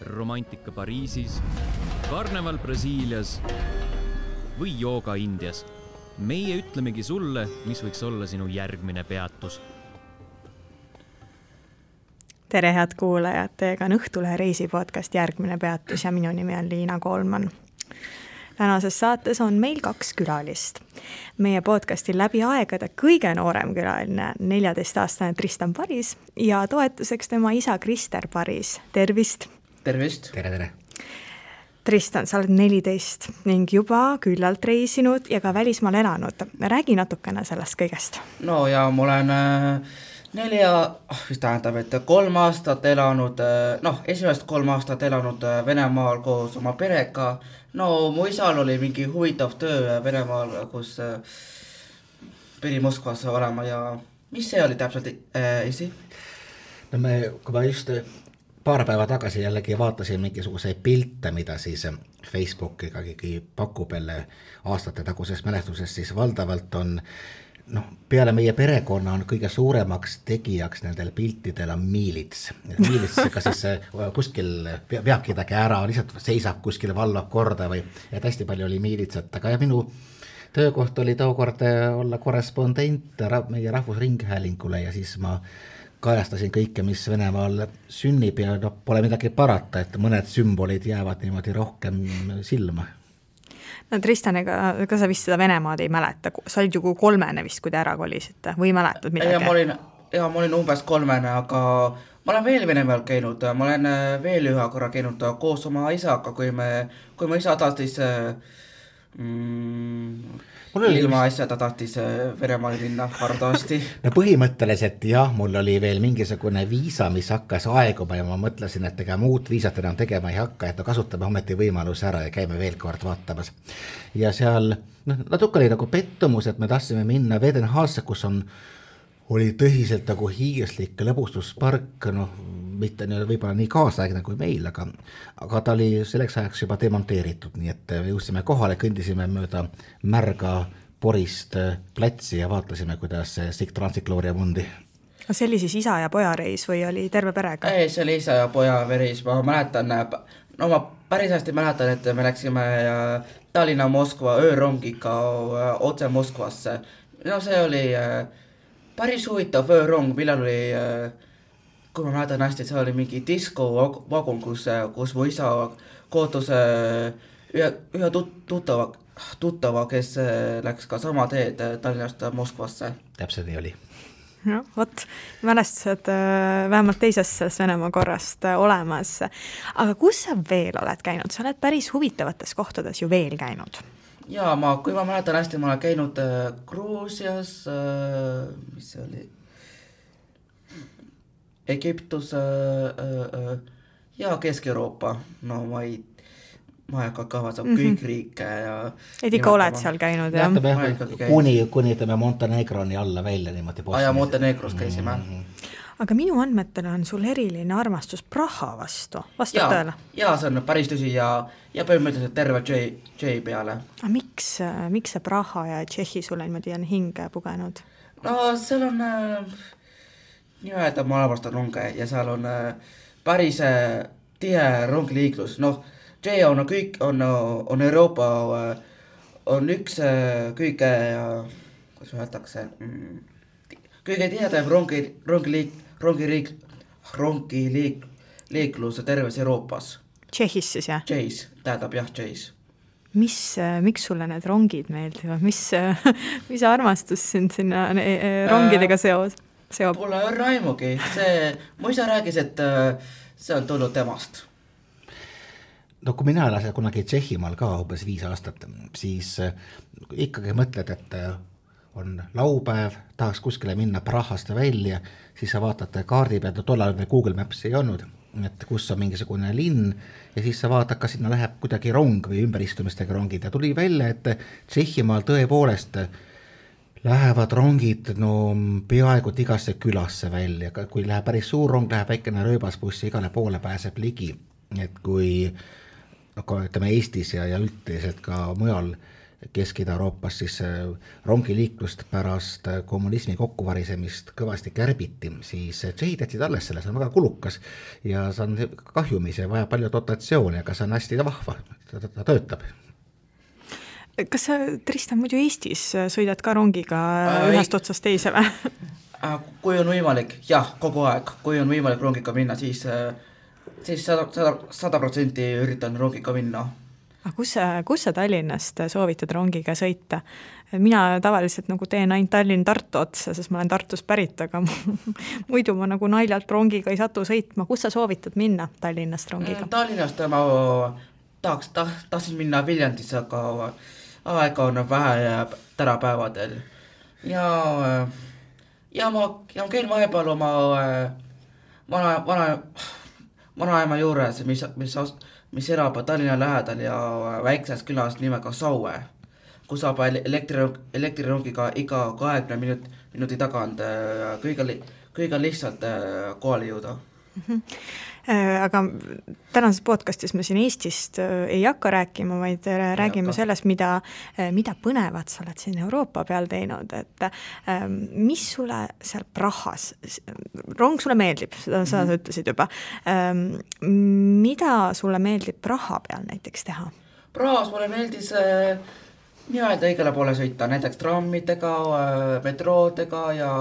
romantika Pariisis, karneval Brasiilias või jooga Indias. Meie ütlemegi sulle, mis võiks olla sinu järgmine peatus. Tere head kuulajad, teiega on Õhtulehe reisipodcast Järgmine peatus ja minu nimi on Liina Koolman. Tänases saates on meil 2 külalist. Meie podcasti läbi aegade kõige noorem külaline, 14-aastane Tristan Paris ja toetuseks tema isa Krister Paris. Tervist! Tervist! Tere! Tristan, sa oled 14 ning juba küllalt reisinud ja ka välismaal elanud. Räägi natukene sellest kõigest. No ja ma olen 3 aastat elanud, esimest 3 aastat elanud Venemaal koos oma perega. No mu isal oli mingi huvitav töö Venemaal, kus pidi Moskvas olema ja mis see oli täpselt, isi? No kui ma just paar päeva tagasi jällegi vaatasin mingisuguseid pilte, mida siis Facebook ikkagi pakub jälle aastate taguses mälestuses, siis valdavalt on peale meie perekonna on kõige suuremaks tegijaks nendel piltidel on miilits. Miilitsega siis kuskil veab kedagi ära, lihtsalt seisab kuskil, valvab korda või et hästi palju oli miilitsat. Aga ja minu töökoht oli tookord olla korrespondent meie rahvusringhäälingule ja siis ma kajastasin kõike, mis Venemaal sünnib ja pole midagi parata, et mõned sümbolid jäävad niimoodi rohkem silma. No Tristan, ega sa vist seda Venemaad ei mäleta, sa olid ju 3 vist, kui te ära kolisite, või mäletad midagi? Ma olin umbes 3, aga ma olen veel Venemaal käinud, ma olen veel ühe korra käinud koos oma isaga, kui ma isa tahtis ilma asja ta tahtis Venemaale minna hardasti. No põhimõtteliselt jah, mul oli veel mingisugune viisa, mis hakkas aeguma ja ma mõtlesin, et ega muud viisat enam tegema ei hakka, et kasutame ometi võimaluse ära ja käime veel kord vaatamas. Ja seal natuke oli nagu pettumus, et me tahtsime minna Vedenhaasse, kus oli tõsiselt nagu hiiglaslik lõbustuspark, mitte võib-olla nii kaasaegne kui meil, aga ta oli selleks ajaks juba demonteeritud, nii et jõudsime kohale, kõndisime mööda märga porist plätsi ja vaatasime, kuidas Sic Transit mundi. See oli siis isa ja poja reis või oli terve perega? Ei, see oli isa ja poja reis, ma mäletan, ma päris hästi mäletan, et me läksime Tallinna-Moskva öörongiga otse Moskvasse. See oli päris huvitav öörong, millal oli, kui ma mäletan hästi, see oli mingi diskovagun, kus mu isa kohtus ühe tuttava, kes läks ka sama teed Tallinnast Moskvasse. Täpselt nii oli. No, mälestused vähemalt teisest Venemaa korrast olemas. Aga kus sa veel oled käinud? Sa oled päris huvitavates kohtades ju veel käinud. Jaa, kui ma mäletan hästi, ma olen käinud Gruusias, mis see oli, Egiptus ja Kesk-Euroopa, ma ei hakka kavatseb kõik riike ja et ikka oled seal käinud, jah? Kuni teeme Montenegroni alla välja niimoodi. Ja Montenegros käisime. Aga minu andmetel on sul eriline armastus Praha vastu tõele? Jaa, see on päris tõsi ja põhimõtteliselt terve J peale. Aga miks see Praha ja Tšehhi sulle niimoodi on hinge pugenud? No seal on nii-öelda maailmasta ronge ja seal on päris tihe rongiliiklus. J on Euroopa, on üks kõige, kuidas öeldakse, kõige tihedam rongiliiklus terves Euroopas. Tšehhis siis, jah? Tšehhis, tähendab jah, Tšehhis. Miks sulle need rongid meeldivad? Mis armastus sind sinna rongidega seob? Pole raimugi. Mu isa räägis, et see on tulnud temast. Kui mina elasin kunagi Tšehhimaal ka umbes 5 aastat, siis ikkagi mõtled, et on laupäev, tahaks kuskile minna Prahast välja, siis sa vaatad kaardi pealt, tollal Google Maps ei olnud, et kus on mingisugune linn ja siis sa vaatad, kas sinna läheb kuidagi rong või ümberistumistega rongid ja tuli välja, et Tšehhimaal tõepoolest lähevad rongid peaaegu igasse külasse välja, kui läheb päris suur rong, läheb väikene rööbasbuss ja igale poole pääseb ligi, et kui ütleme Eestis ja üldiselt ka mujal Kesk-Ida-Euroopas siis rongiliiklust pärast kommunismi kokkuvarisemist kõvasti kärbiti, siis tšehhid jätsid alles selle, see on väga kulukas ja see on kahjumis ja vaja palju dotatsiooni, aga see on hästi vahva, ta töötab. Kas sa, Tristan, muidu Eestis sõidad ka rongiga ühest otsast teise või? Kui on võimalik, jah, kogu aeg, kui on võimalik rongiga minna, siis 100% üritan rongiga minna. Kus sa Tallinnast soovitad rongiga sõita? Mina tavaliselt nagu teen ainult Tallinn-Tartu otsa, sest ma olen Tartust pärit, aga muidu ma nagu naljalt rongiga ei satu sõitma. Kus sa soovitad minna Tallinnast rongiga? Tallinnast ma tahtsin minna Viljandisse, aga aega on vähe ja tänapäevadel. Ja ma käin vahepeal oma vanaema juures, mis elab Tallinna lähedal ja väikses külas nimega Saue, kus saab elektrirongiga iga 20 minuti tagant kõige lihtsalt kohale jõuda. Aga tänases podcastis me siin Eestist ei hakka rääkima, vaid räägime sellest, mida põnevat sa oled siin Euroopa peal teinud, et mis sulle seal Prahas, rong sulle meeldib, seda sa ütlesid juba, mida sulle meeldib Praha peal näiteks teha? Prahas mulle meeldis nii-öelda igale poole sõita, näiteks trammidega, metroodega ja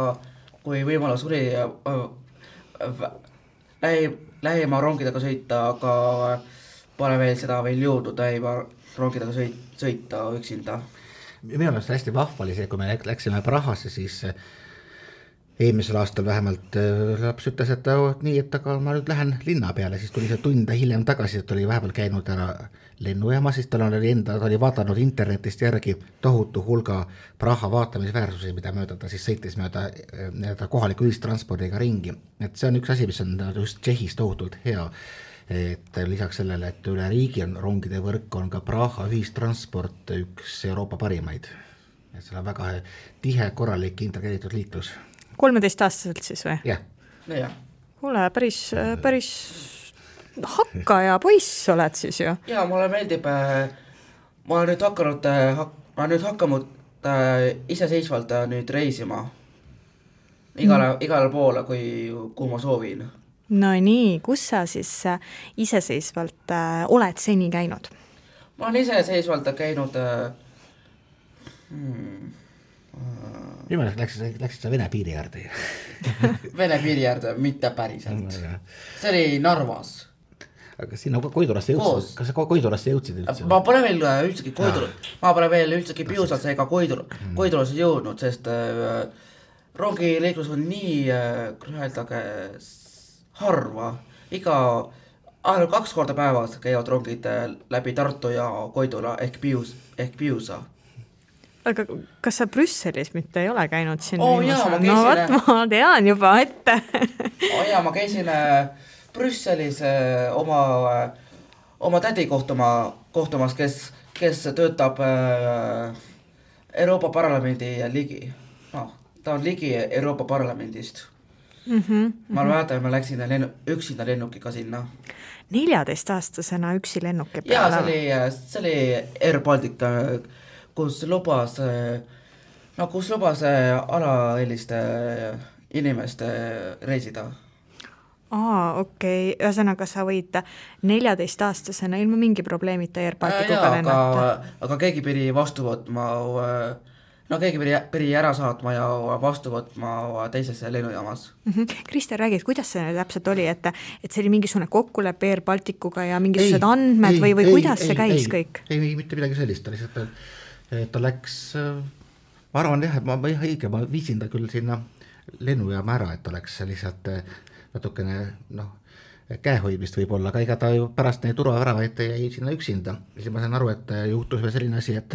kui võimalus oli lähima rongidega sõita, aga pole veel seda veel jõudnud lähima rongidega sõita üksinda. Minu arust hästi vahva oli see, kui me läksime Prahasse, siis eelmisel aastal vähemalt laps ütles, et nii, et aga ma nüüd lähen linna peale, siis tuli see tunde hiljem tagasi, et oli vahepeal käinud ära lennujaama, siis ta oli vaadanud internetist järgi tohutu hulga Praha vaatamisväärsusi, mida mööda ta siis sõitis mööda kohaliku ühistranspordiga ringi. Et see on üks asi, mis on just Tšehhis tohutult hea, et lisaks sellele, et üle riigi on rongide võrk, on ka Praha ühistransport üks Euroopa parimaid. Et seal on väga tihe korralik integreeritud liiklus. 13-aastaselt siis või? Jah. Kuule, päris hakka ja poiss oled siis ju? Jaa, mulle meeldib, ma olen nüüd hakanud iseseisvalt nüüd reisima igale poole, kui ma soovin. No nii, kus sa siis iseseisvalt oled seni käinud? Ma olen iseseisvalt käinud Nimelt läksid sa Vene piiri äärde. Vene piiri äärde, mitte päriselt. See oli Narvas. Aga sinna Koidulasse jõudsid? Kas sa Koidulasse jõudsid üldse? Ma pole veel üldsegi Piusasse ega Koidulasse jõudnud, sest rongiliiklus on nii harva. Ainult 2 korda päevas käivad rongid läbi Tartu ja Koidula ehk Piusa. Aga kas sa Brüsselis mitte ei ole käinud siin? Ma tean juba ette. Ma käisin Brüsselis oma tädi kohtumas, kes töötab Euroopa Parlamendi ligi. Ta on ligi Euroopa Parlamendist. Ma mäletan, ma läksin üksinda lennukiga sinna. 14-aastasena üksi lennuki peale? Jaa, see oli Air Baltic, kus lubas alaealiste inimeste reisida. Okei. Ühesõnaga sa võid 14-aastasena ilma mingi probleemita Air Balticuga lennata. Aga keegi pidi vastu võtma, keegi pidi ära saatma ja vastu võtma teisesse lennujaamas. Krister, räägid, kuidas see täpselt oli, et see oli mingisugune kokkulepe Air Balticuga ja mingisugused andmed või kuidas see käis kõik? Ei, mitte midagi sellist, ta läks, ma arvan jah, et ma viisin ta küll sinna lennujaama ära, et ta läks lihtsalt natukene käehoidmist võib-olla, aga ega ta pärast neid turvaväravaid jäi sinna üksinda. Siis ma sain aru, et juhtus veel selline asi, et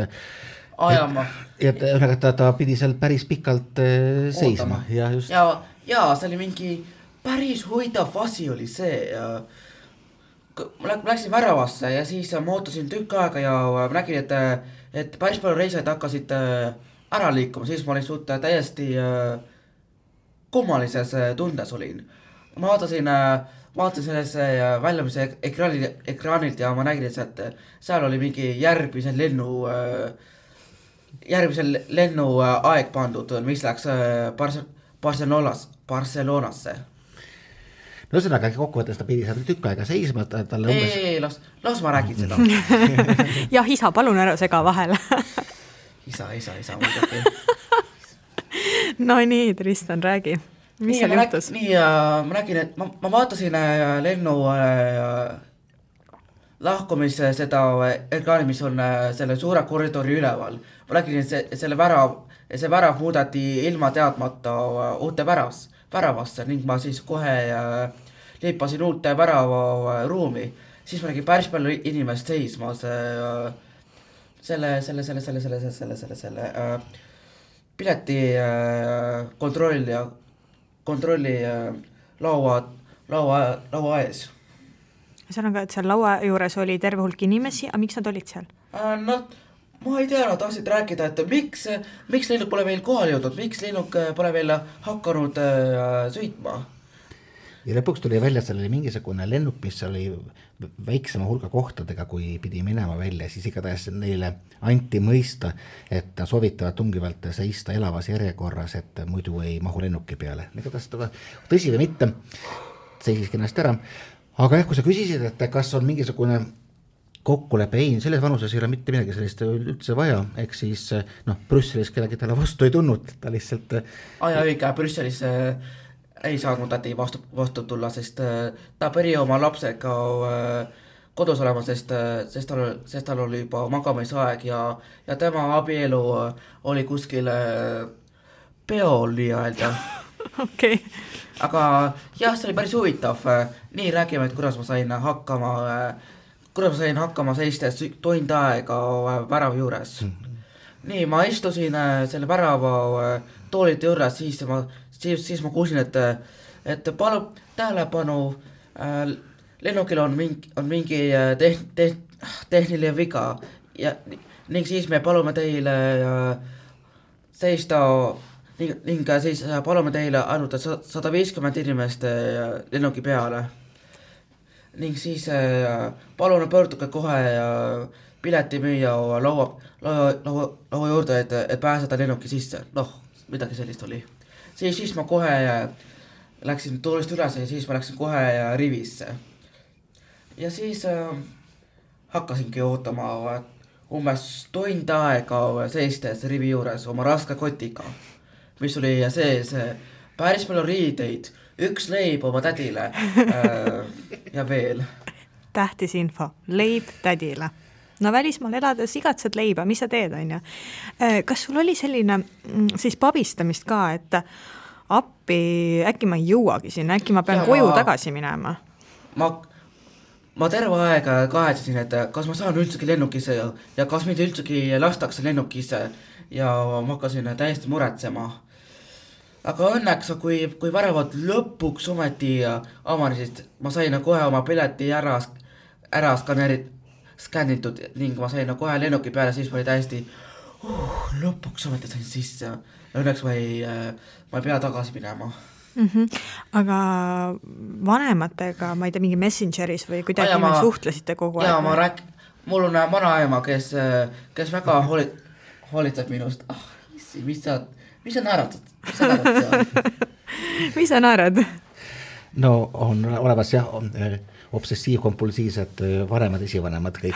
ta pidi seal päris pikalt seisma. Ja, see oli mingi päris huvitav asi oli see. Ma läksin väravasse ja siis ma ootasin tükk aega ja nägin, et päris palju reisaid hakkasid ära liikuma, siis ma olin suht täiesti kummalises tundes olin. Ma vaatasin sellesse väljumise ekraanilt ja ma nägin, et seal oli mingi järgmise lennu järgmisel lennu aeg pandud, mis läks Barcelonasse. No ühesõnaga kokkuvõttes ta pidi seal tükk aega seisma, talle umbes... Ei, las ma räägin seda. Jah, isa, palun ära sega vahele. isa muidugi. No nii, Tristan, räägi. Mis seal juhtus? Ma räägin, et ma vaatasin lennu lahkumise seda ekraani, mis on selle suure koridori üleval. Ma räägin, et see värav muudeti ilma teadmata uute väravasse ning ma siis kohe liipasin uute värava ruumi. Siis ma nägin päris palju inimest seisma selle pileti kontrolli laua ees. Ühesõnaga, et seal laua juures oli terve hulk inimesi, aga miks nad olid seal? No, ma ei tea, nad tahtsid rääkida, et miks lennuk pole veel kohale jõudnud, miks lennuk pole veel hakanud sõitma. Ja lõpuks tuli välja, seal oli mingisugune lennuk, mis oli väiksema hulga kohtadega, kui pidi minema välja, siis igatahes neile anti mõista, et soovitavad tungivalt seista elavas järjekorras, et muidu ei mahu lennuki peale. Igatahes tõsi või mitte, seisis kenasti ära. Aga jah, kui sa küsisid, et kas on mingisugune kokkulepe, ei, selles vanuses ei ole mitte midagi sellist üldse vaja, ehk siis Brüsselis kedagi talle vastu ei tulnud, ta lihtsalt... õige, Brüsselis ei saanud tädi vastu tulla, sest ta peri oma lapsega kodus olema, sest tal oli juba magamisaeg ja tema abielu oli kuskil peol nii-öelda. Okei. Aga jah, see oli päris huvitav. Nii räägime, et kuidas ma sain hakkama seistes tund aega värava juures. Nii, ma istusin selle värava toolite juures, siis ma kuulsin, et palun tähelepanu, lennukil on mingi tehniline viga ning siis me palume teile seista ning siis palume teile ainult 150 inimest lennuki peale. Ning siis palun pöörduge kohe piletimüüja laua juurde, et pääseda lennuki sisse. Midagi sellist oli. Siis ma kohe läksin toolist üles ja siis ma läksin kohe rivisse. Ja siis hakkasingi ootama umbes tund aega seistes rivi juures oma raske kotiga, mis oli sees päris palju riideid, üks leib oma tädile ja veel. Tähtis info, leib tädile. No välismaal elades igatsed leiba, mis sa teed, on ju? Kas sul oli selline siis pabistamist ka, et appi, äkki ma ei jõuagi sinna, äkki ma pean koju tagasi minema? Ma terve aeg kahetsesin, et kas ma saan üldsegi lennukisse ja kas mind üldsegi lastakse lennukisse ja ma hakkasin täiesti muretsema. Aga õnneks, kui väravad lõpuks ometi avanesid, ma sain kohe oma pileti ära skännitud ning ma sain kohe lennuki peale, siis ma oli täiesti lõpuks ometi sain sisse. Õnneks ma ei pea tagasi minema. Aga vanematega, ma ei tea, mingi Messengeris või kuidagi me suhtlesite kogu aeg? Mul on vanaema, kes väga hoolitseb minust. Mis sa naeratad? Mis sa naerad? No on olemas jah, obsessiivkompulsiivsed vanemad, esivanemad kõik.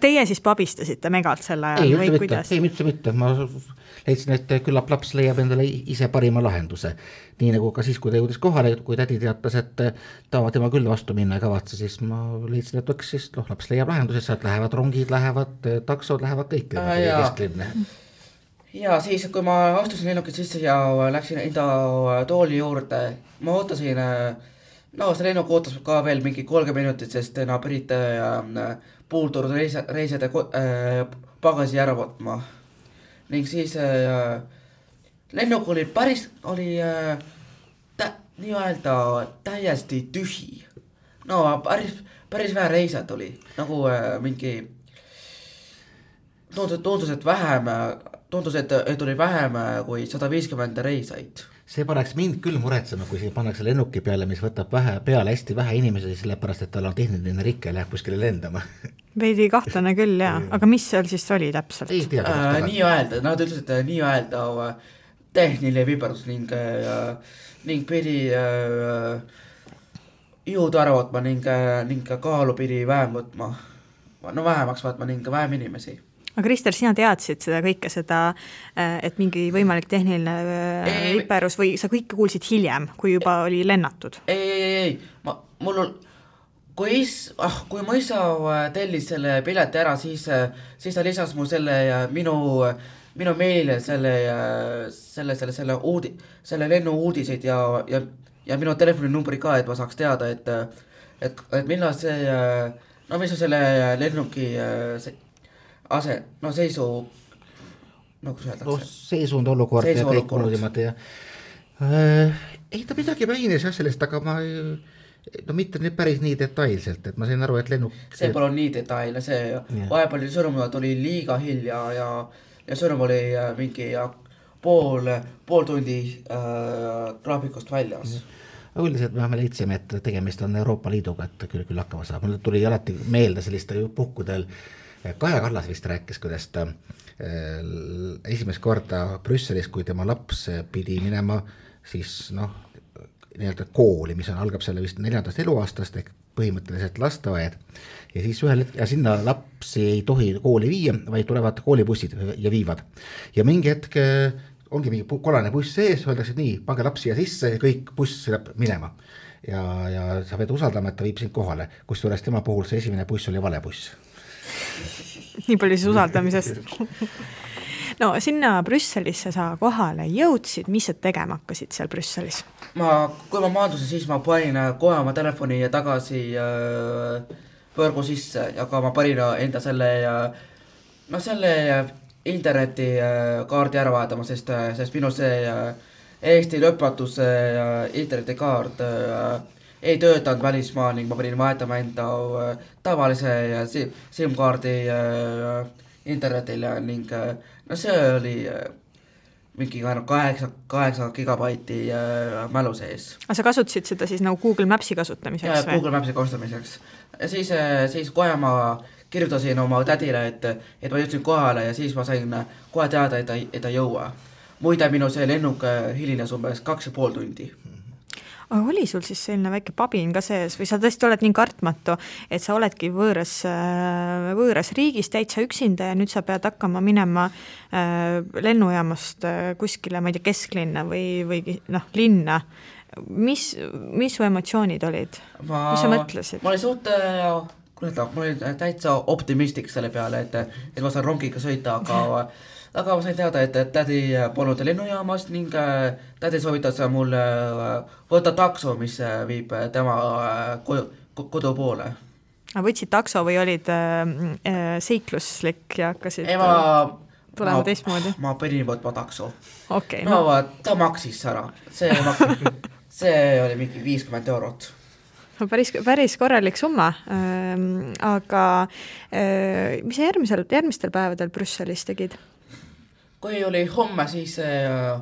Teie siis pabistasite megalt selle ajal? Ei, mitte. Ma leidsin, et küllap laps leiab endale ise parima lahenduse. Nii nagu ka siis, kui ta jõudis kohale, kui tädi teatas, et tema küll vastu minna ei kavatse, siis ma leidsin, et siis laps leiab lahenduse, sealt lähevad rongid, lähevad taksod, lähevad kõik kesklinne. Ja siis, kui ma astusin lennukit sisse ja läksin enda tooli juurde, ma ootasin, see lennuk ootas ka veel mingi 30 minutit, sest nad pidid puulturud reisijate pagasi ära võtma. Ning siis lennuk oli nii-öelda täiesti tühi. Päris vähe reisijad oli, nagu mingi tundus, et oli vähem kui 150 reisaid. See paneks mind küll muretsema, kui siin pannakse lennuki peale, mis võtab peale hästi vähe inimesi, sellepärast, et tal on tehniline rikke ja läheb kuskile lendama. Veidi kahtlane küll, jaa. Aga mis seal siis oli täpselt? Ei tea, nii-öelda, nad ütlesid, et nii-öelda tehniline viperdus ning pidi jõudu ära võtma ning kaalu pidi vähemaks võtma ning vähem inimesi. Aga Krister, sina teadsid seda kõike seda, et mingi võimalik tehniline viperus või sa kõike kuulsid hiljem, kui juba oli lennatud? Ei, kui mu isa tellis selle pileti ära, siis ta lisas mu selle minu meile selle lennu uudiseid ja minu telefoninumbri ka, et ma saaks teada, et millal mis on selle lennuki seisu, nagu see öeldakse? Seisund, olukord ja kõik muudimad ja ei ta midagi mainis sellest, aga mitte nüüd päris nii detailselt, et ma sain aru, et lennuk... See pole nii detailne, vahepeal sõnum oli liiga hilja ja sõnum oli mingi pool tundi graafikust väljas. Üldiselt me leidsime, et tegemist on Euroopa Liiduga, et küll hakkama saab. Mul tuli alati meelde selliste puhkudel, Kaja Kallas vist rääkis, kuidas ta esimest korda Brüsselis, kui tema laps pidi minema siis nii-öelda kooli, mis algab selle vist 4. eluaastast ehk põhimõtteliselt lasteaed ja siis ja sinna lapsi ei tohi kooli viia, vaid tulevad koolibussid ja viivad. Ja mingi hetk ongi mingi kollane buss sees, öeldakse, et nii, pange lapsi ja sisse ja kõik buss läheb minema. Ja sa pead usaldama, et ta viib sind kohale, kusjuures tema puhul see esimene buss oli vale buss. Nii palju siis usaldamisest. No sinna Brüsselisse sa kohale jõudsid, mis sa tegema hakkasid seal Brüsselis? Kui ma maandusin, siis ma panin kohe oma telefoni tagasi võrgu sisse ja ka ma panin enda selle interneti kaardi ära vahetama, sest minu see Eesti lõpmatus internetikaart ei töötanud välismaa ning ma pidin vahetama enda tavalise SIM-kaardi internetil ning see oli mingi 8 gigabaiti mälu sees. Aga sa kasutasid seda siis nagu Google Mapsi kasutamiseks? Google Mapsi kasutamiseks. Ja siis kohe ma kirjutasin oma tädile, et ma jõudsin kohale ja siis ma sain kohe teada, et ta jõua. Muide, minu see lennuk hilines umbes 2,5 tundi. Aga oli sul siis selline väike pabin ka sees või sa tõesti oled nii kartmatu, et sa oledki võõras riigis täitsa üksinda ja nüüd sa pead hakkama minema lennujaamast kuskile, ma ei tea, kesklinna või linna. Mis su emotsioonid olid? Mis sa mõtlesid? Ma olin täitsa optimistik selle peale, et ma saan rongiga sõita, aga ma sain teada, et tädi polnud lennujaamast ning tädi soovitas mulle võtta takso, mis viib tema kodu poole. Võtsid takso või olid seikluslik ja hakkasid tulema teistmoodi? Ma pidin võtma takso. Okay, ta maksis ära. See oli mingi 50 €. Päris korralik summa, aga mis sa järgmistel päevadel Brüsselis tegid? Kui oli homme, siis ma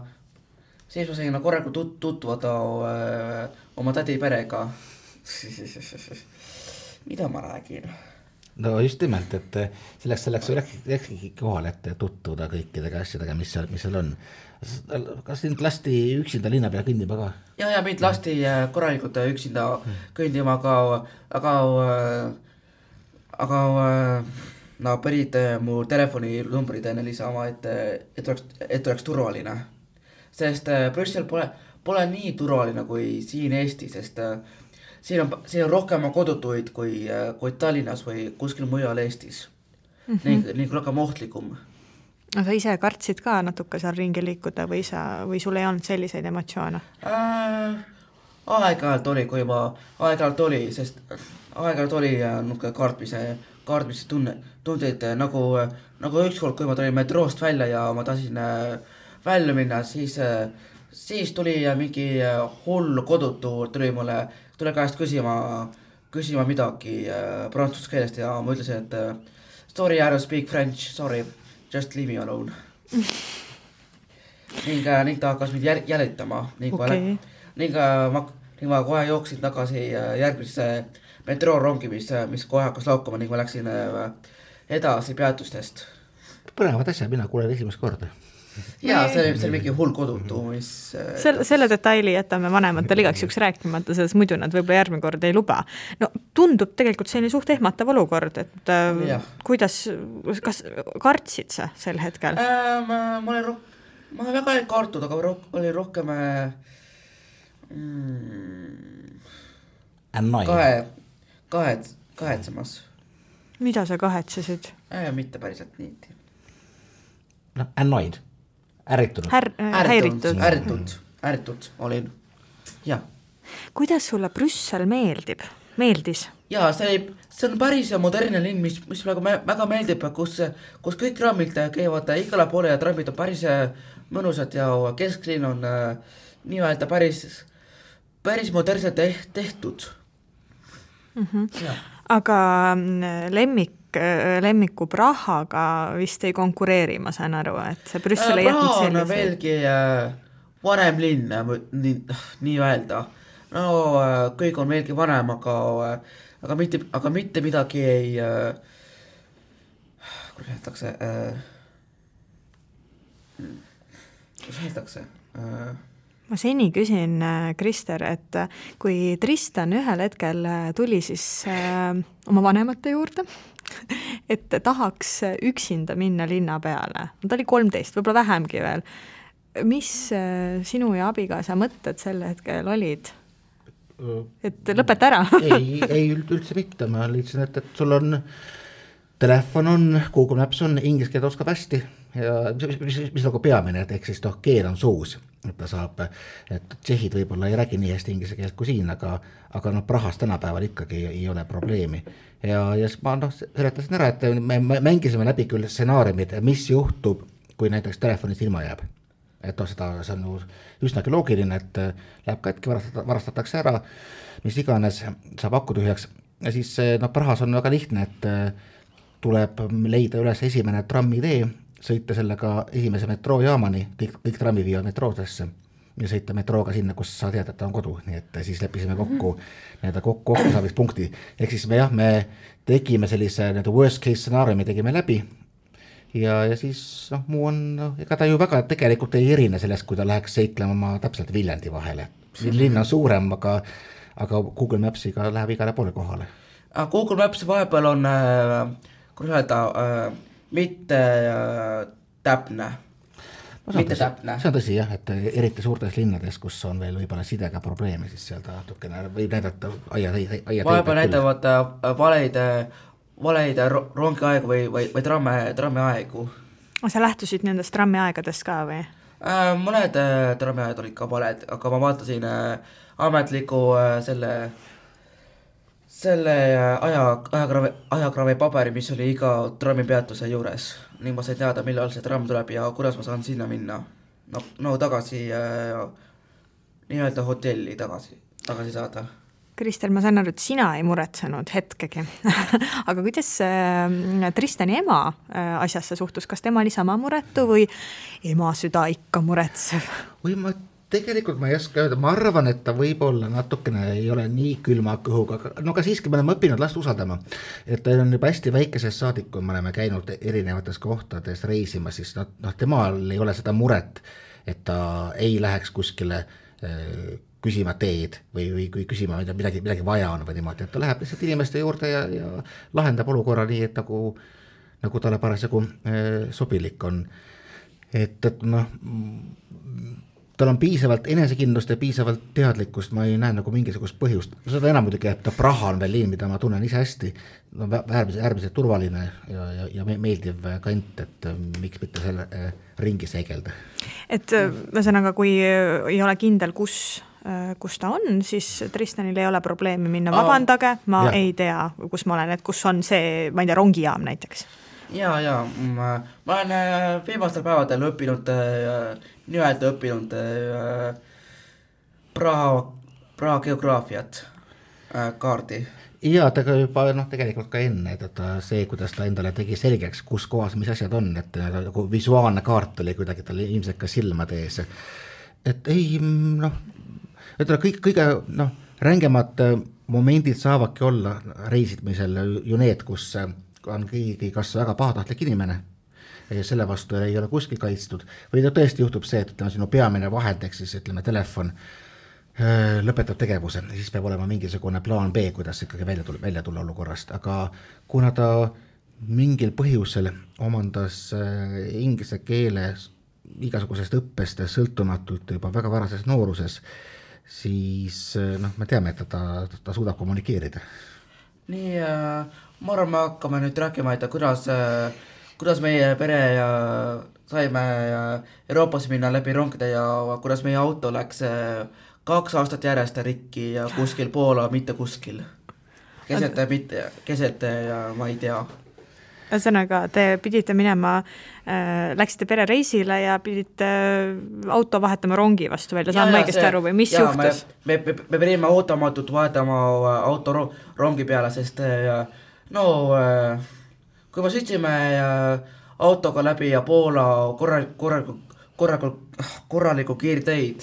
sain korralikult tutvuda oma tädi perega. Mida ma räägin? No just nimelt, et selleks läkski kohale, et tutvuda kõikidega asjadega, mis seal on. Kas sind lasti üksinda linna peal kõndima ka? Ja mind lasti korralikult üksinda kõndima, aga pärid mu telefoninumbrid enne lisama, et oleks turvaline. Sest Brüssel pole nii turvaline kui siin Eestis, sest siin on rohkem kodutuid kui Tallinnas või kuskil mujal Eestis. Ning rohkem ohtlikum. Sa ise kartsid ka natuke seal ringi liikuda või sul ei olnud selliseid emotsioone? Aeg-ajalt oli, sest aeg-ajalt oli kaartmise tundeid, nagu ükskord, kui ma tulin metroost välja ja ma tahtsin välja minna, siis tuli mingi hull kodutu, tuli käest küsima midagi prantsuse keelest ja ma ütlesin, et sorry, I don't speak French, sorry, just leave me alone. Ning ta hakkas mind jälitama ning ning ma kohe jooksin tagasi järgmisse metroorongi, mis kohe hakkas laukuma ning ma läksin edasi peatustest. Põnevad asja, mina kuulen esimest korda. Jaa, see oli mingi hull kodutu, mis... Selle detaili jätame vanematele igaks juks rääkimata, selles muidu nad võib-olla järgmine kord ei luba. No tundub tegelikult selline suht ehmatav olukord, et kuidas, kas kartsid sa sel hetkel? Ma väga ei kartud, aga oli rohkem kahetsemas. Mida sa kahetsesid? Mitte päriselt niiti. Annoyed. Ärritunud. Ärritud olin. Ja. Kuidas sulle Brüssel meeldis? Jaa, see on päris modernne linn, mis väga meeldib, kus kõik trammid käivad igale poole ja trammid on päris mõnusad ja kesklinn on nii-öelda päris modernselt tehtud. Aga lemmiku Prahaga vist ei konkureeri, ma saan aru, et see Brüssel ei jätnud sellise. Praha on veelgi vanem linn, nii öelda. No kõik on veelgi vanem, aga mitte midagi ei kuidas öeldakse? Ma seni küsin, Krister, et kui Tristan ühel hetkel tuli siis oma vanemate juurde, et tahaks üksinda minna linna peale. Ta oli 13, võib-olla vähemgi veel. Mis sinu ja abikaasa mõtted sel hetkel olid? Et lõpeta ära. ei üldse mitte. Ma liitsin, et sul on telefon on, Google Maps on, inglise keelt oskab hästi ja mis nagu peamine, et ehk siis keel on suus, et ta saab, et tšehhid võib-olla ei räägi nii hästi inglise keelt kui siin, aga Prahas tänapäeval ikkagi ei ole probleemi. Ja siis ma seletasin ära, et me mängisime läbi küll stsenaariumid, mis juhtub, kui näiteks telefonist ilma jääb. Et see on üsnagi loogiline, et läheb katki, varastatakse ära, mis iganes saab akku tühjaks. Ja siis Prahas on väga lihtne, et tuleb leida üles esimene trammitee, sõita sellega esimese metroojaamani, kõik trammid viivad metroodesse ja sõita metrooga sinna, kus sa tead, et ta on kodu, nii et siis leppisime kokku kokkusaamispunkti. Ehk siis me tegime sellise worst case stsenaariumi tegime läbi ja siis muu on, ega ta ju väga tegelikult ei erine sellest, kui ta läheks seiklema täpselt Viljandi vahele. Linn on suurem, aga Google Mapsiga läheb igale poole kohale. Google Maps vahepeal on mitte täpne. See on tõsi jah, et eriti suurtes linnades, kus on veel võib-olla sidega probleeme, siis seal ta natukene võib näidata vahepeal näitavad valeid rongiaegu või trammiaegu. Sa lähtusid nendest trammiaegadest ka või? Mõned trammiaed olid ka valed, aga ma vaatasin ametliku selle ajakraavi paberi, mis oli iga trammipeatuse juures. Ning ma sain teada, millal see tramm tuleb ja kuidas ma saan sinna minna. No tagasi nii-öelda hotelli tagasi saada. Kristel, ma saan aru, et sina ei muretsenud hetkegi. Aga kuidas Tristani ema asjasse suhtus? Kas tema oli sama muretu või ema süda ikka muretsev? Tegelikult ma ei oska öelda, ma arvan, et ta võib-olla natukene ei ole nii külma kõhuga, aga siiski me oleme õppinud last usaldama, et ta on juba hästi väikesest saadik, kui me oleme käinud erinevates kohtades reisima, siis temal ei ole seda muret, et ta ei läheks kuskile küsima teed või kui küsima midagi vaja on või niimoodi, et ta läheb lihtsalt inimeste juurde ja lahendab olukorra nii, et nagu talle parasjagu sobilik on, et tal on piisavalt enesekindlust ja piisavalt teadlikkust, ma ei näe nagu mingisugust põhjust. Seda enam muidugi, et Praha on veel liin, mida ma tunnen ise hästi, äärmiselt turvaline ja meeldiv kant, et miks mitte selle ringi segelda. Et ühesõnaga, kui ei ole kindel, kus ta on, siis Tristanil ei ole probleemi minna vabandage, ma ei tea, kus ma olen, et kus on see, ma ei tea, rongijaam näiteks. Ja, ma olen viimastel päevadel õppinud Praha geograafiat kaardi. Ja ta juba tegelikult ka enne, et see, kuidas ta endale tegi selgeks, kus kohas mis asjad on, et visuaalne kaart oli kuidagi tal ilmselt ka silmade ees. Et ei, ütleme, kõige rängemad momendid saavadki olla reisitmisel ju need, kus on keegi kas väga pahatahtlik inimene ja selle vastu ei ole kuskil kaitstud või tõesti juhtub see, et ütleme, sinu peamine vahend, ehk siis ütleme telefon lõpetab tegevuse, siis peab olema mingisugune plaan B, kuidas ikkagi välja tulla olukorrast, aga kuna ta mingil põhjusel omandas inglise keele igasugusest õppest sõltumatult juba väga varases nooruses, siis me teame, et ta suudab kommunikeerida. Nii, ma arvan, me hakkame nüüd rääkima, et kuidas meie pere ja saime Euroopas minna läbi rongide ja kuidas meie auto läks 2 aastat järjest rikki ja kuskil Poola, mitte kuskil. Keset ja ma ei tea. Ühesõnaga, te pidite minema, läksite perereisile ja pidite auto vahetama rongi vastu välja, saan ma õigesti aru või mis juhtus? Me pidime ootamatult vahetama auto rongi peale, sest kui me sõitsime autoga läbi ja Poola korraliku kiirteid,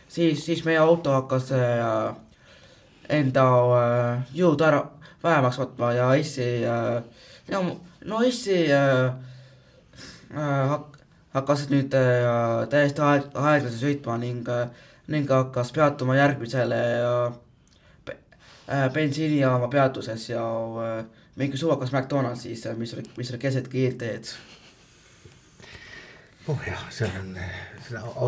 siis meie auto hakkas enda jõud ära vähemaks võtma ja Essi hakkas nüüd täiesti aeglase sõitma ning hakkas peatuma järgmisele bensiinijaama peatuses ja mingi suvakas McDonald's siis, mis oli keset kiirteed. See on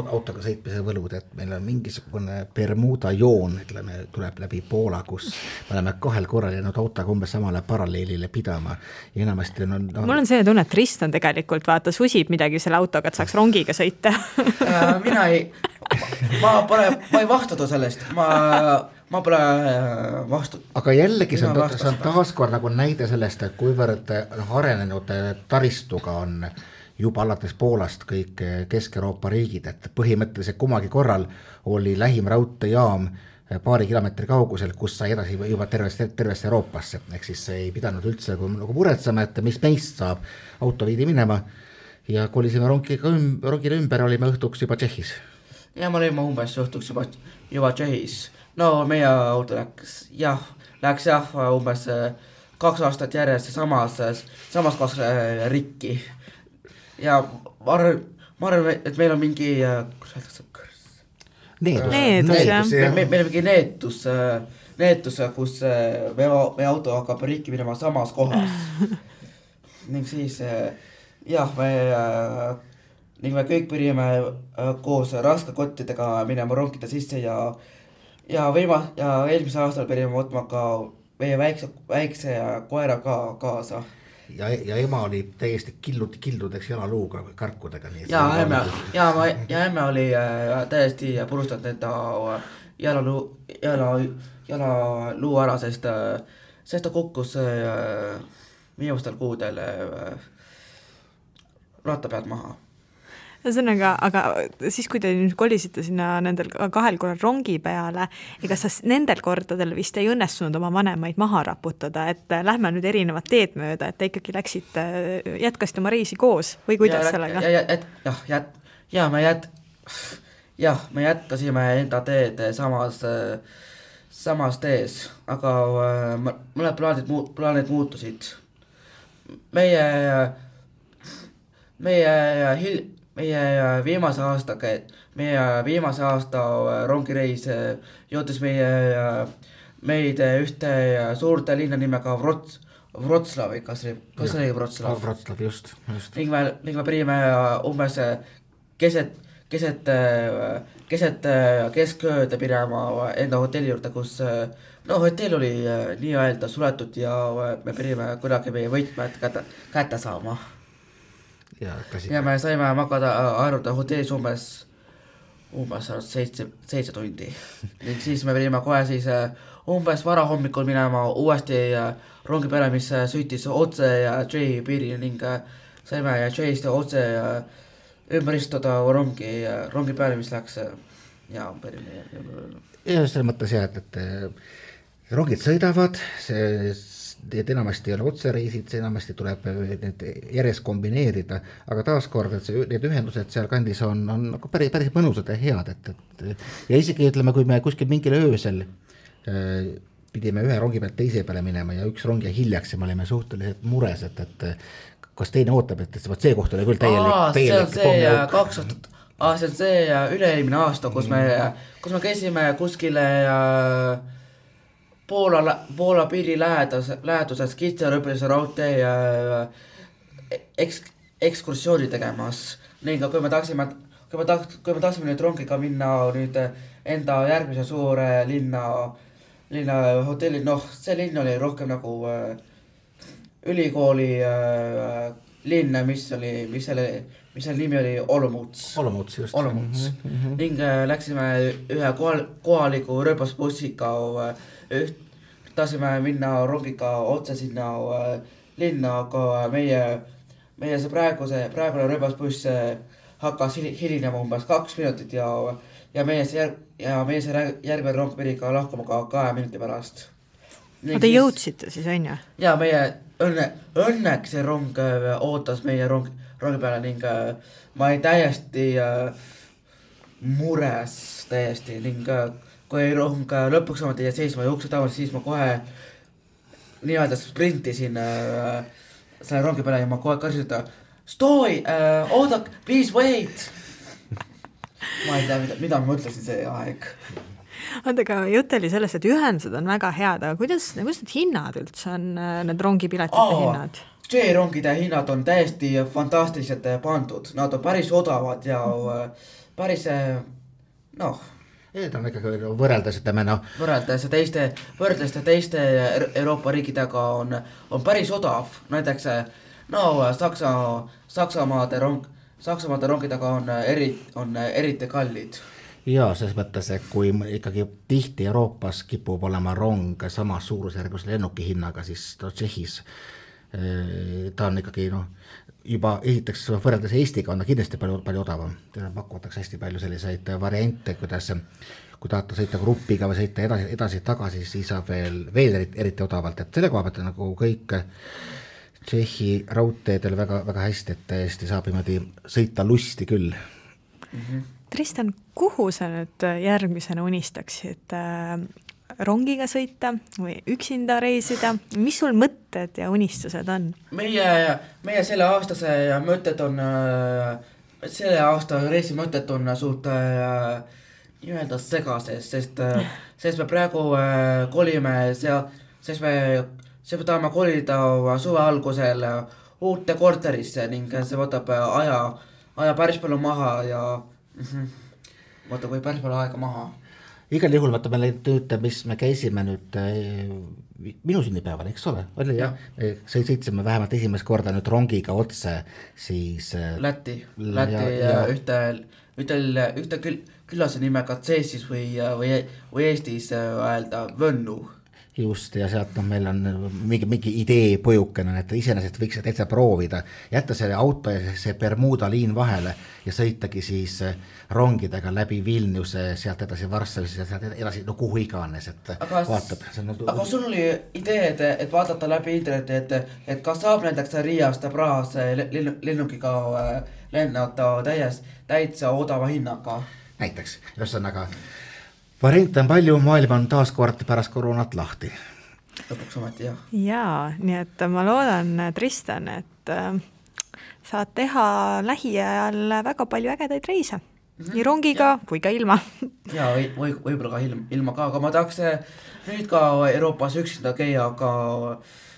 autoga sõitmise võlud, et meil on mingisugune Bermuda joon, ütleme, tuleb läbi Poola, kus me oleme 2 korral jäänud autoga umbes samale paralleelile pidama ja enamasti Mul on see tunne, et Tristan tegelikult susib midagi selle autoga, et saaks rongiga sõita. Ma ei vastuta sellest, ma pole vastu. Aga jällegi see on taaskord nagu näide sellest, et kuivõrd arenenud taristuga on juba alates Poolast kõik Kesk-Euroopa riigid, et põhimõtteliselt kummagi korral oli lähim raudteejaam paari kilomeetri kaugusel, kus sai edasi juba tervesse Euroopasse, ehk siis ei pidanud üldse nagu muretsema, et mis meist saab, auto viidi minema ja kolisime rongile ümber, olime õhtuks juba Tšehhis. Ja me olime umbes õhtuks juba Tšehhis. Meie auto läks umbes 2 aastat järjest samas kohas rikki. Ja ma arvan, et meil on mingi neetus, meil on mingi neetus, kus meie auto hakkab rikki minema samas kohas. Ning siis me kõik pidime koos raskakottidega minema rongide sisse ja eelmise aastal pidime võtma ka meie väikse koera kaasa. Ja ema oli täiesti kildudeks jalaluuga või karkudega. Ja emme oli täiesti purustanud enda jalaluu ära, sest ta kukkus viimastel kuudel ratta pealt maha. Ühesõnaga, aga siis, kui te nüüd kolisite sinna nendel 2 korral rongi peale, ega sa nendel kordadel vist ei õnnestunud oma vanemaid maha raputada, et lähme nüüd erinevad teed mööda, et te ikkagi jätkasite oma reisi koos või kuidas sellega? Me jätkasime enda teed samas tees, aga mõned plaanid muutusid. Meie viimase aasta rongireis jõudis meid ühte suurte linna nimega Wrocław, kas oli Wrocław? Wrocław, just. Ning me pidime umbes keset keskööd pidama enda hotelli juurde, kus hotell oli nii-öelda suletud ja me pidime kuidagi meie võtmed kätte saama. Ja me saime magada arvuda hotellis umbes 7 tundi. Ning siis me pidime kohe siis umbes varahommikul minema uuesti rongi peale, mis sõitis otse J piiri ning saime J-st otse ümber istuda rongi peale, mis läks ja selles mõttes et rongid sõidavad, et enamasti ei ole otsereisid, see enamasti tuleb need järjest kombineerida, aga taaskord, et need ühendused seal kandis on nagu päris mõnusad ja head, ja isegi ütleme, kui me kuskil mingil öösel pidime ühe rongi pealt teise peale minema ja üks rong jäi hiljaks ja me olime suhteliselt mures, et kas teine ootab, et see koht oli küll täielik see on see üle-eelmine aasta, kus me käisime kuskile Poola piiri läheduses Kitserõpilise raudtee ekskursiooni tegemas. Ning kui me tahtsime nüüd rongiga minna nüüd enda järgmise suure linna hotelli, see linn oli rohkem nagu ülikooli linn, mis selle nimi oli Olomouts. Olomouts, just. Olomouts. Ning läksime ühe kohaliku rööbasbussiga, tahtsime minna rongiga otse sinna linna, aga meie see praegune rööbasbuss hakkas hilinema umbes 2 minutit ja meie see järgmine rong pidi ka lahkuma ka 2 minuti pärast. Te jõudsite siis, on ju? Ja meie õnneks see rong ootas meie rongi peale ning ma olin täiesti mures ning kui rong lõpuks ometi jäi seisma ja ukse taas, siis ma kohe nii-öelda sprintisin selle rongi peale ja ma kohe karjusin, stoi, oodak, please wait. Ma ei tea, mida ma mõtlesin see aeg. Aga jutt oli sellest, et ühendused on väga head, aga kuidas need hinnad üldse on, need rongipiletite hinnad? J-rongide hinnad on täiesti fantastiliselt pandud. Nad on päris odavad ja päris, Need on ikkagi võrreldes, ütleme, võrreldes teiste Euroopa riikidega on päris odav. Näiteks, Saksamaade rongidega on eriti kallid. Jaa, selles mõttes, et kui ikkagi tihti Euroopas kipub olema rong samas suurusjärgus lennuki hinnaga, siis Tšehhis ta on ikkagi juba esiteks võrreldes Eestiga on ta kindlasti palju odavam. Pakutakse hästi palju selliseid variante, kui tahate sõita grupiga või sõita edasi-tagasi, siis saab veel eriti odavalt. Et selle koha pealt on nagu kõik Tšehhi raudteedel väga hästi, et täiesti saab niimoodi sõita lusti küll. Tristan, kuhu sa nüüd järgmisena unistaksid? Rongiga sõita või üksinda reisida? Mis sul mõtted ja unistused on? Meie selle aasta reisi mõtted on suht nii-öelda segases, sest me praegu kolime sest me tahame kolida suve algusel uute korterisse ning see võtab aja päris palju maha ja võtab päris palju aega maha. Igal juhul vaata meile nüüd, mis me käisime nüüd minu sünnipäeval, eks ole? Oli, jah? Sõitsime vähemalt esimest korda nüüd rongiga otse, siis Lätti ja ühte küllase nimega Tseessis või Eestis öelda Võnnu. Just, ja sealt meil on mingi idee pojukene, et iseenesest võiks täitsa proovida, jätta see auto ja see Bermuda liin vahele ja sõitagi siis rongidega läbi Vilniuse, sealt edasi Varssavis ja sealt edasi, kuhu iganes, et vaatab. Aga sul oli idee, et vaadata läbi interneti, et kas saab näiteks Riiast Prahasse lennukiga lennata täitsa odava hinnaga? Näiteks, ühesõnaga variant on palju, maailm on taas kord pärast koroonat lahti. Lõpuks ometi, jah. Jaa, nii et ma loodan, Tristan, et saad teha lähiajal väga palju ägedaid reise. Nii rongiga kui ka ilma. Jaa, võib-olla ka ilma ka, aga ma tahaks nüüd ka Euroopas üksinda käia, aga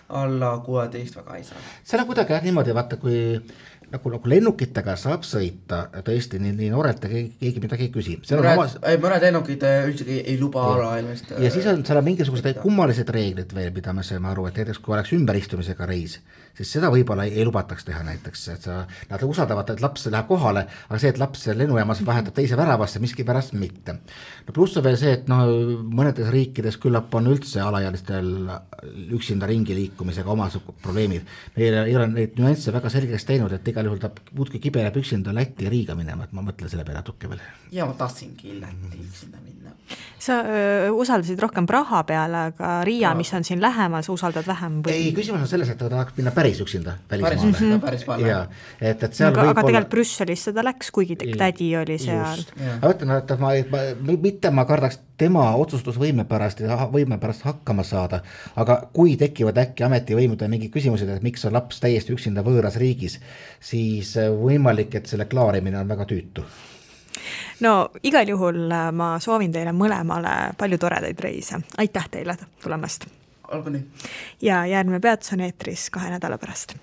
alla 16 väga ei saa. See on kuidagi niimoodi, vaata, kui nagu lennukitega saab sõita tõesti nii noorelt ja keegi midagi ei küsi. Mõned lennukid üldse ei luba alailmest. Ja siis on seal mingisugused kummalised reeglid veel, mida me saame aru, et näiteks kui oleks ümberistumisega reis, siis seda võib-olla ei lubataks teha näiteks, et nad usaldavad, et laps läheb kohale, aga see, et laps lennujaamas vahetab teise väravasse, miski pärast mitte. No pluss on veel see, et mõnedes riikides küllap on üldse alaealistel üksinda ringi liikumisega oma probleemid. Meil ei ole neid nüansse väga selgeks teinud, et igal juhul ta muudki kibeleb üksinda Lätti ja Riiga minema, et ma mõtlen selle peale natuke veel. Ja ma tahtsingi Lätti üksinda minna. Sa usaldasid rohkem Praha peale, aga Riia, mis on siin lähemal, sa usaldad vähem või? Ei, küsimus on selles, et ta tahaks minna päris üksinda Päris maale. Ja, et seal aga tegelikult Brüsselis seda läks, kuigi tädi oli seal. Aga mõtlen, et ma kardaks tema otsustusvõime pärast hakkama saada, aga kui tekivad äkki ametivõimude mingi küsimused, et miks on laps täiesti üksinda võõras riigis, siis võimalik, et selle klaarimine on väga tüütu. No igal juhul ma soovin teile mõlemale palju toredaid reise. Aitäh teile tulemast. Olgu nii. Ja järgmine peatus on eetris 2 nädala pärast.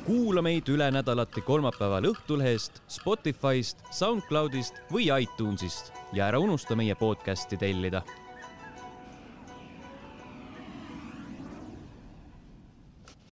Kuula meid üle nädalati kolmapäeval Õhtulehest, Spotify'st, SoundCloud'ist või iTunes'ist ja ära unusta meie podcasti tellida.